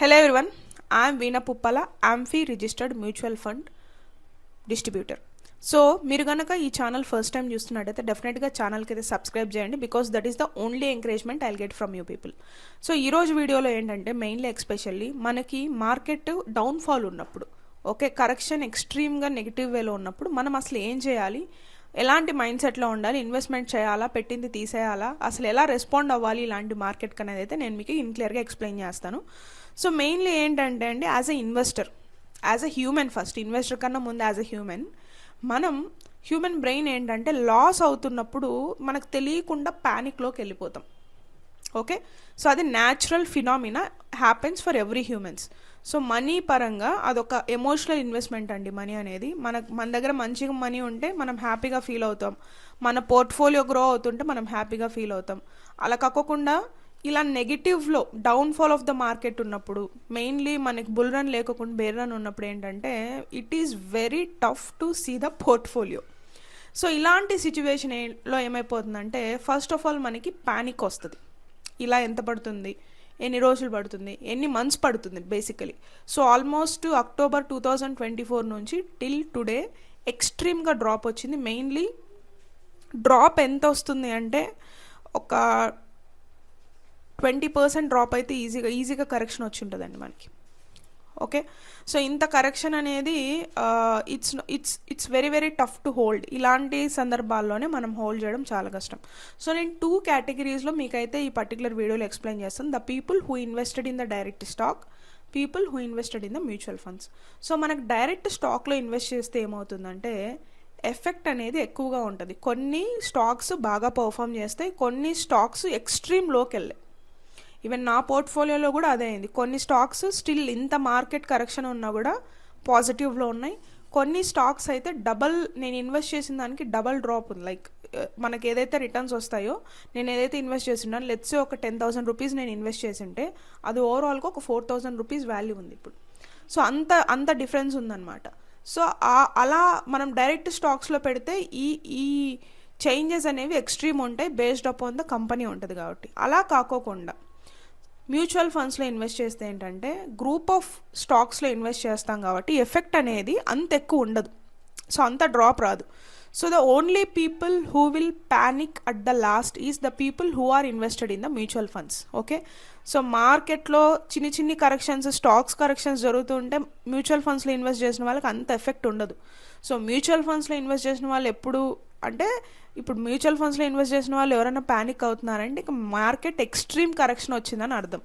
Hello everyone, I am Veena Puppala, AMFI registered mutual fund distributor. So మీరు కనుక ఈ channel first time చూస్తున్నట్టయితే డెఫినెట్గా ఛానల్కి అయితే సబ్స్క్రైబ్ చేయండి because that is the only encouragement I'll get from you people. So ఈరోజు వీడియోలో ఏంటంటే మెయిన్లీ ఎక్స్పెషల్లీ మనకి మార్కెట్ డౌన్ఫాల్ ఉన్నప్పుడు, ఓకే, కరెక్షన్ ఎక్స్ట్రీమ్గా నెగిటివ్ వేలో ఉన్నప్పుడు మనం అసలు ఏం చేయాలి, ఎలాంటి మైండ్ సెట్లో ఉండాలి, ఇన్వెస్ట్మెంట్ చేయాలా, పెట్టింది తీసేయాలా, అసలు ఎలా రెస్పాండ్ అవ్వాలి ఇలాంటి మార్కెట్కి అనేది అయితే నేను మీకు క్లియర్గా ఎక్స్ప్లెయిన్ చేస్తాను. సో మెయిన్లీ ఏంటంటే అండి, as a investor, as a human, first investor కన్నా ముందు యాజ్ ఎ హ్యూమన్, మనం హ్యూమన్ బ్రెయిన్ ఏంటంటే లాస్ అవుతున్నప్పుడు మనకు తెలియకుండా ప్యానిక్లోకి వెళ్ళిపోతాం. ఓకే, సో అది natural phenomena, happens for every humans. So money పరంగా అదొక ఎమోషనల్ ఇన్వెస్ట్మెంట్ అండి. మనీ అనేది మన దగ్గర మంచిగా మనీ ఉంటే మనం హ్యాపీగా ఫీల్ అవుతాం, మన పోర్ట్ఫోలియో గ్రో అవుతుంటే మనం హ్యాపీగా ఫీల్ అవుతాం. అలా కాకుండా ఇలా నెగిటివ్లో డౌన్ఫాల్ ఆఫ్ ద మార్కెట్ ఉన్నప్పుడు, మెయిన్లీ మనకి బుల్ రన్ లేకుండా బేర్ రన్ ఉన్నప్పుడు ఏంటంటే it is very tough to see the portfolio. So ఇలాంటి సిచ్యువేషన్లో ఏమైపోతుందంటే ఫస్ట్ ఆఫ్ ఆల్ మనకి ప్యానిక్ వస్తుంది. ఇలా ఎంత పడుతుంది, ఎన్ని రోజులు పడుతుంది, ఎన్ని మంత్స్ పడుతుంది బేసికలీ. సో ఆల్మోస్ట్ అక్టోబర్ 2024 నుంచి టిల్ టుడే ఎక్స్ట్రీమ్గా డ్రాప్ వచ్చింది. మెయిన్లీ డ్రాప్ ఎంత వస్తుంది అంటే ఒక 20% డ్రాప్ అయితే ఈజీగా కరెక్షన్ వచ్చి ఉంటుందండి మనకి. ఓకే, సో ఇంత కరెక్షన్ అనేది it's very very tough to hold. ఇలాంటి సందర్భాల్లోనే మనం హోల్డ్ చేయడం చాలా కష్టం. సో నేను 2 కేటగిరీస్లో మీకైతే ఈ పర్టికులర్ వీడియోలో ఎక్స్ప్లెయిన్ చేస్తాను. The people who invested in the direct stock, people who invested in the mutual funds. So మనకు డైరెక్ట్ స్టాక్లో ఇన్వెస్ట్ చేస్తే ఏమవుతుందంటే ఎఫెక్ట్ అనేది ఎక్కువగా ఉంటుంది. కొన్ని స్టాక్స్ బాగా పర్ఫామ్ చేస్తాయి, కొన్ని స్టాక్స్ ఎక్స్ట్రీమ్ లోకి వెళ్ళాయి. ఈవెన్ నా పోర్ట్ఫోలియోలో కూడా అదే అయింది. కొన్ని స్టాక్స్ స్టిల్ ఇంత మార్కెట్ కరెక్షన్ ఉన్నా కూడా పాజిటివ్లో ఉన్నాయి. కొన్ని స్టాక్స్ అయితే నేను ఇన్వెస్ట్ చేసిన దానికి డబల్ డ్రాప్ ఉంది. లైక్ మనకి ఏదైతే రిటర్న్స్ వస్తాయో, నేను ఏదైతే ఇన్వెస్ట్ చేస్తున్నాను, లెట్స్ ఒక 10,000 రూపీస్ నేను ఇన్వెస్ట్ చేసింటే అది ఓవరాల్గా ఒక 4,000 రూపీస్ వాల్యూ ఉంది ఇప్పుడు. సో అంత డిఫరెన్స్ ఉందన్నమాట. సో అలా మనం డైరెక్ట్ స్టాక్స్లో పెడితే ఈ చేంజెస్ అనేవి ఎక్స్ట్రీమ్ ఉంటాయి, బేస్డ్ అపాన్ ద కంపెనీ ఉంటుంది కాబట్టి. అలా కాకోకుండా మ్యూచువల్ ఫండ్స్లో ఇన్వెస్ట్ చేస్తే ఏంటంటే గ్రూప్ ఆఫ్ స్టాక్స్లో ఇన్వెస్ట్ చేస్తాం కాబట్టి ఎఫెక్ట్ అనేది అంత ఎక్కువ ఉండదు. సో అంత డ్రాప్ రాదు. So the only people who will panic at the last is the people who are invested in the mutual funds. Okay, so మార్కెట్లో చిన్ని కరెక్షన్స్, స్టాక్స్ కరెక్షన్స్ జరుగుతుంటే మ్యూచువల్ ఫండ్స్లో ఇన్వెస్ట్ చేసిన వాళ్ళకి అంత ఎఫెక్ట్ ఉండదు. సో మ్యూచువల్ ఫండ్స్లో ఇన్వెస్ట్ చేసిన వాళ్ళు ఎప్పుడు అంటే ఇప్పుడు మ్యూచువల్ ఫండ్స్లో ఇన్వెస్ట్ చేసిన వాళ్ళు ఎవరైనా ప్యానిక్ అవుతున్నారంటే ఇక మార్కెట్ ఎక్స్ట్రీమ్ కరెక్షన్ వచ్చిందని అర్థం.